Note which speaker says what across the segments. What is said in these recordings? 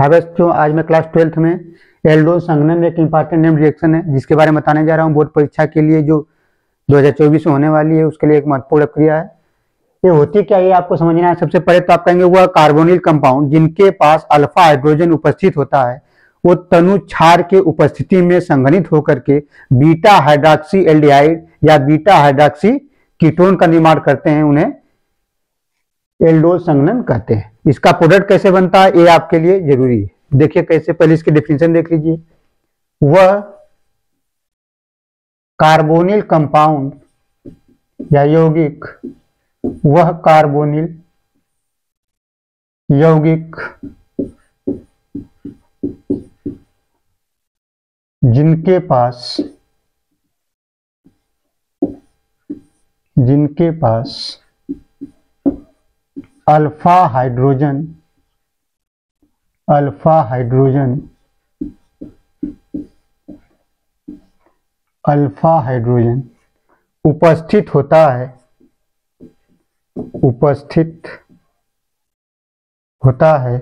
Speaker 1: हाँ बच्चों, आज मैं क्लास 12th में एल्डोल संघनन एक इंपॉर्टेंट नेम रिएक्शन है जिसके बारे में बताने जा रहा हूँ। बोर्ड परीक्षा के लिए जो 2024 में होने वाली है उसके लिए एक महत्वपूर्ण प्रक्रिया है। ये होती क्या है आपको समझना है। सबसे पहले तो आप कहेंगे वह कार्बोनिल कंपाउंड जिनके पास अल्फा हाइड्रोजन उपस्थित होता है वो तनु क्षार के उपस्थिति में संघनित होकर के बीटा हाइड्रॉक्सी एल्डिहाइड या बीटा हाइड्रॉक्सी कीटोन का निर्माण करते हैं, उन्हें एल्डोल संघनन कहते हैं। इसका प्रोडक्ट कैसे बनता है ये आपके लिए जरूरी है। देखिए कैसे, पहले इसकी डेफिनेशन देख लीजिए। वह कार्बोनिल कंपाउंड या यौगिक, वह कार्बोनिल यौगिक जिनके पास अल्फा हाइड्रोजन उपस्थित होता है,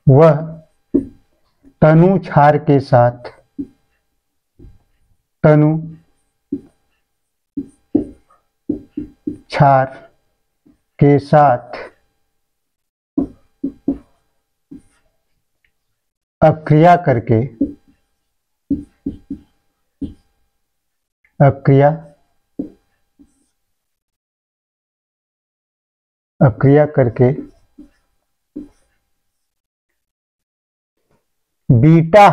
Speaker 1: वह तनु क्षार के साथ अक्रिया करके बीटा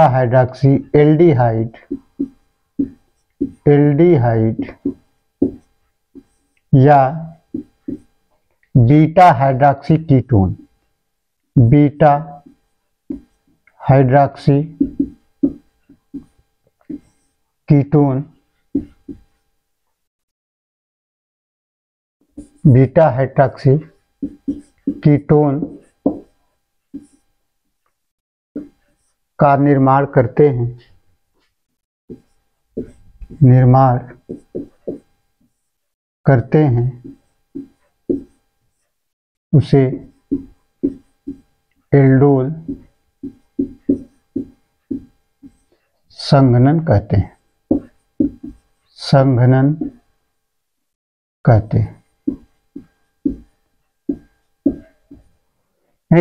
Speaker 1: हाइड्रॉक्सी एल्डिहाइड या beta hydroxy ketone beta hydroxy ketone का निर्माण करते हैं, उसे एल्डोल संघनन कहते हैं।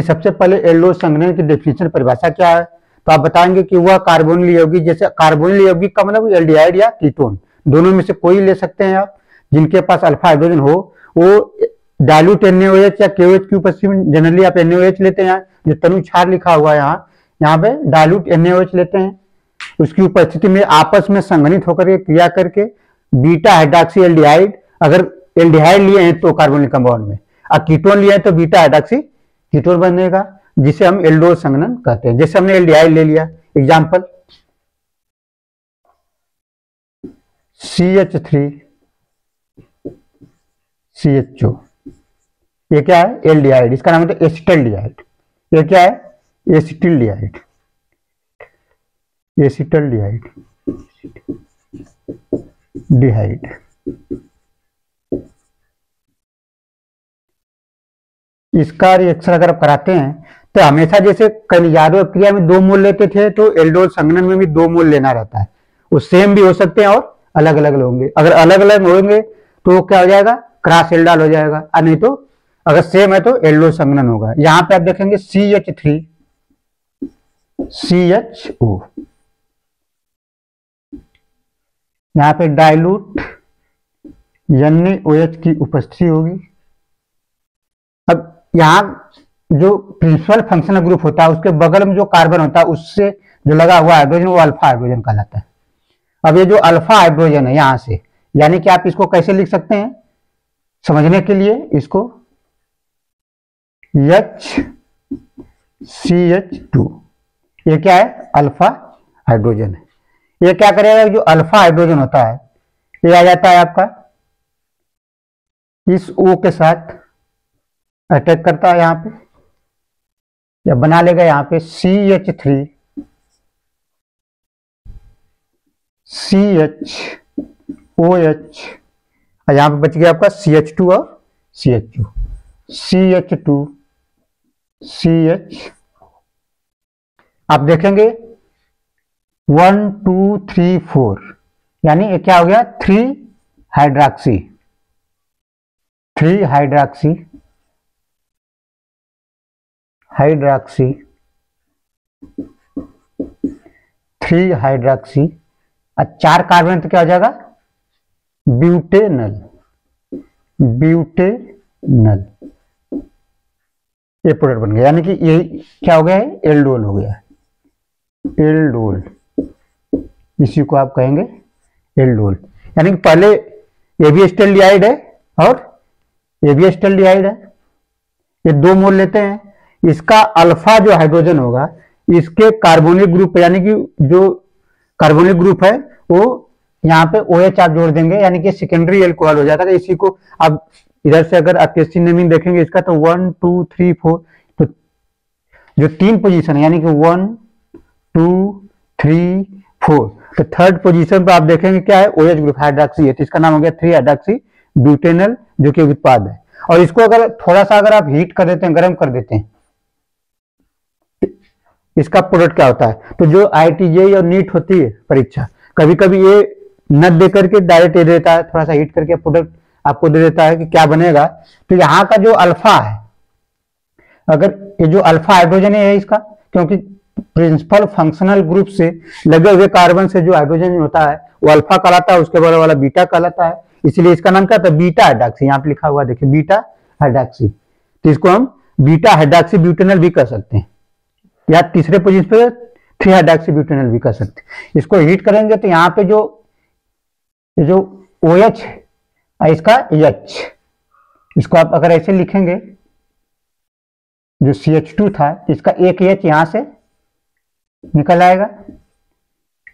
Speaker 1: सबसे पहले एल्डोल संघनन की डेफिनेशन परिभाषा क्या है, तो आप बताएंगे कि वह कार्बोनिल यौगिक, जैसे कार्बोनिल यौगिक का मतलब एल्डिहाइड या कीटोन, दोनों में से कोई ले सकते हैं आप, जिनके पास अल्फा हाइड्रोजन हो। वो डाइल्यूट NaOH या KOH की उपस्थिति में जनरली आप NaOH लेते हैं। जो तनु क्षार लिखा हुआ है यहाँ पे डाइल्यूट NaOH लेते हैं। उसकी उपस्थिति में आपस में संघनित होकर के क्रिया करके बीटा हाइड्रॉक्सी एल्डिहाइड, अगर एल्डिहाइड लिए हैं तो कार्बोनिल कंपाउंड में, और कीटोन लिए हैं तो बीटा हाइड्रॉक्सी कीटोन बनेगा, जिसे हम एल्डोल संघनन कहते हैं। जैसे हमने एल्डिहाइड ले लिया, एग्जांपल CH3CHO, ये क्या है? एल्डिहाइड। इसका नाम है एसिटल्डिहाइड। ये क्या है? एसिटल्डिहाइड। इसका रिएक्शन अगर आप कराते हैं तो हमेशा, जैसे खनिजारों क्रिया में 2 मोल लेते थे, तो एल्डोल संघनन में भी 2 मोल लेना रहता है। वो सेम भी हो सकते हैं और अलग अलग होंगे। अगर अलग अलग होंगे तो क्या हो जाएगा? क्रॉस एल्डाल हो जाएगा, और नहीं तो अगर सेम है तो एल्डोल संघनन होगा। यहां पे आप देखेंगे CH3CHO, यहां पे डाइल्यूट NaOH की उपस्थिति होगी। अब यहां जो प्रिंसिपल फंक्शनल ग्रुप होता है उसके बगल में जो कार्बन होता है उससे जो लगा हुआ हाइड्रोजन वो अल्फा हाइड्रोजन कहलाता है। अब ये जो अल्फा हाइड्रोजन है यहां से, यानी कि आप इसको कैसे लिख सकते हैं समझने के लिए, इसको HCH2, ये क्या है? अल्फा हाइड्रोजन है। ये क्या करेगा? जो अल्फा हाइड्रोजन होता है ये आ जाता है आपका इस O के साथ अटैक करता है यहाँ पे, या बना लेगा यहाँ पे CH3 CHOH, यहाँ पे बच गया आपका CH2 और CH2, CH2 CH। आप देखेंगे 1 2 3 4, यानी ये क्या हो गया 3 hydroxy, 3 hydroxy, hydroxy 3 hydroxy. 4 carbon तो क्या हो जाएगा ब्यूटेनल, ब्यूटेनल, ये प्रोडक्ट बन गया, यानी कि ये क्या हो गया है एल्डोल हो गया, एल्डोल, इसी को आप कहेंगे एल्डोल। यानी कि पहले ये भी एस्टल्डिहाइड है और ये भी एस्टल्डिहाइड है, ये 2 मोल लेते हैं, इसका अल्फा जो हाइड्रोजन होगा इसके कार्बोनिल ग्रुप, यानी कि जो कार्बोनिल ग्रुप है वो यहाँ पे OH आप जोड़ देंगे, यानी कि सेकेंडरी एल्कोहल हो जाता है। इसी को आप इधर से अगर आप केमिस्ट्री नेमिंग देखेंगे इसका तो 1 2 3 4, तो जो 3 पोजीशन है यानी कि 1 2 3 4, तो थर्ड पोजीशन पे आप देखेंगे क्या है OH ग्रुप हाइड्रॉक्सी है, तो इसका नाम हो गया 3 हाइड्रॉक्सी ब्यूटेनल, जो कि उत्पाद है। और इसको अगर थोड़ा सा अगर आप हीट कर देते हैं, गर्म कर देते हैं, इसका प्रोडक्ट क्या होता है, तो जो IIT और नीट होती है परीक्षा, कभी कभी ये न दे करके डायरेक्ट दे देता है, थोड़ा सा हीट करके प्रोडक्ट आपको दे देता है कि क्या बनेगा। तो यहाँ का जो अल्फा है, अगर ये जो अल्फा हाइड्रोजन है इसका, क्योंकि प्रिंसिपल फंक्शनल ग्रुप से लगे हुए कार्बन से जो हाइड्रोजन होता है वो अल्फा कहलाता है, उसके बाद वाला बीटा कहलाता है, इसलिए इसका नाम क्या था बीटा हाइड्रॉक्सी। यहाँ पे लिखा हुआ देखिए बीटा हाइड्रॉक्सी, तो इसको हम बीटा हाइड्रॉक्सी ब्यूटेनल भी कर सकते हैं, या तीसरे पोजीशन पे 3 हाइड्रॉक्सी ब्यूटेनल भी कर सकते हैं। इसको हीट करेंगे तो यहाँ पे जो OH है इसका H, इसको आप अगर ऐसे लिखेंगे, जो CH2 था इसका एक H यहां से निकल आएगा,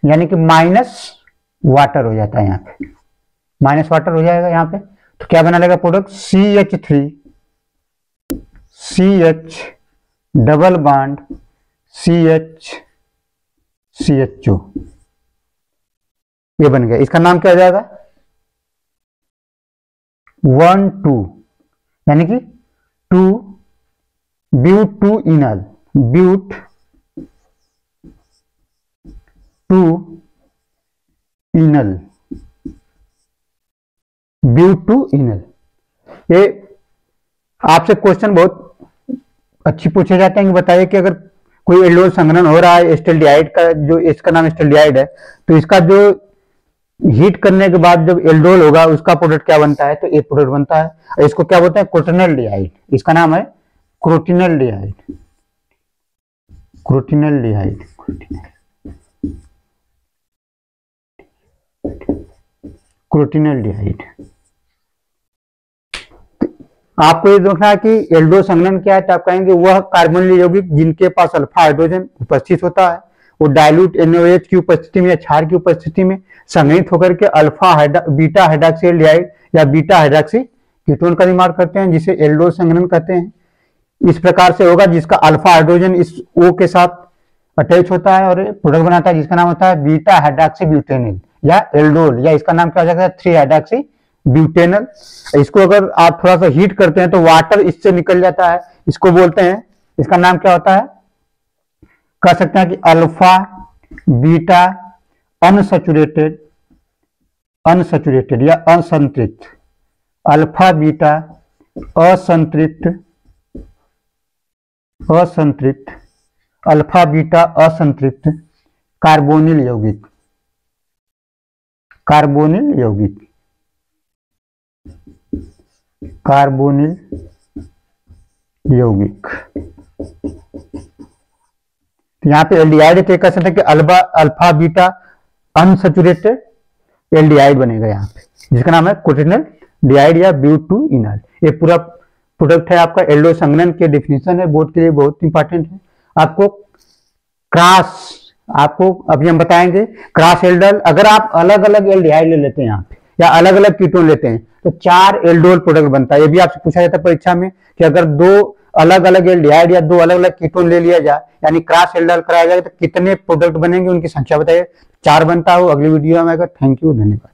Speaker 1: यानी कि माइनस वाटर हो जाता है, यहाँ पे माइनस वाटर हो जाएगा यहाँ पे, तो क्या बना लेगा product CH3 CH double bond CH CHO, ये बन गया। इसका नाम क्या हो जाएगा 1 2, यानी कि 2 ब्यूटूइनल, ब्यूट 2 इनल, ब्यूटूइनल। ये आपसे क्वेश्चन बहुत अच्छी पूछे जाते हैं कि बताइए कि अगर कोई एल्डोल संघनन हो रहा है एस्टल्डिहाइड का, जो इसका नाम एस्टल्डिहाइड है, तो इसका जो हीट करने के बाद जब एल्डोल होगा उसका प्रोडक्ट क्या बनता है, तो एक प्रोडक्ट बनता है, इसको क्या बोलते हैं क्रोटिनल्डिहाइड, इसका नाम है क्रोटिनल्डिहाइड, क्रोटिनल्डिहाइड, क्रोटिनल्डिहाइड। आपको ये देखना है कि एल्डोल संघनन क्या है, तो आप कहेंगे वह कार्बोनिल यौगिक जिनके पास अल्फा हाइड्रोजन उपस्थित होता है, वो डाइल्यूट NaOH की उपस्थिति में या क्षार की उपस्थिति में संघनित होकर के बीटा हाइड्रॉक्सी एल्डिहाइड या बीटा हाइड्रॉक्सी कीटोन का निर्माण करते हैं, जिसे एल्डोल संघनन कहते हैं। इस प्रकार से होगा जिसका अल्फा हाइड्रोजन इस O के साथ अटैच होता है और प्रोडक्ट बनाता है जिसका नाम होता है बीटा हाइड्रॉक्सी ब्यूटेनिल या एल्डोल, या इसका नाम क्या हो जाएगा 3 हाइड्रॉक्सी ब्यूटेनल। इसको अगर आप थोड़ा सा हीट करते हैं तो वाटर इससे निकल जाता है, इसको बोलते हैं, इसका नाम क्या होता है, कह सकते हैं कि अल्फा बीटा अनसैचुरेटेड, अनसैचुरेटेड या असंतृप्त, अल्फा बीटा असंतृप्त, असंतृप्त, अल्फा बीटा असंतृप्त कार्बोनिल यौगिक, कार्बोनिल यौगिक, कार्बोनिल यौगिक। यहाँ पे एल्डिहाइड कह सकते हैं कि अल्फा बीटा अनसैचुरेटेड एल्डिहाइड बनेगा यहाँ पे, जिसका नाम है क्रोटिनल्डिहाइड या ब्यूटूइनल। ये पूरा प्रोडक्ट है आपका एल्डोल संघनन के डेफिनेशन है, बोर्ड के लिए बहुत इंपॉर्टेंट है। आपको क्रॉस, आपको अभी हम बताएंगे क्रॉस एल्डोल, अगर आप अलग अलग एल्डिहाइड ले लेते हैं यहाँ पे या अलग अलग कीटोन लेते हैं तो 4 एल्डोल प्रोडक्ट बनता है। ये भी आपसे पूछा जाता है परीक्षा में कि अगर 2 अलग अलग एल्डिहाइड या 2 अलग अलग कीटोन ले लिया जाए यानी क्रॉस एल्डिहाइड कराया जाएगा तो कितने प्रोडक्ट बनेंगे, उनकी संख्या बताइए। 4 बनता हो। अगली वीडियो में आएगा। थैंक यू, धन्यवाद।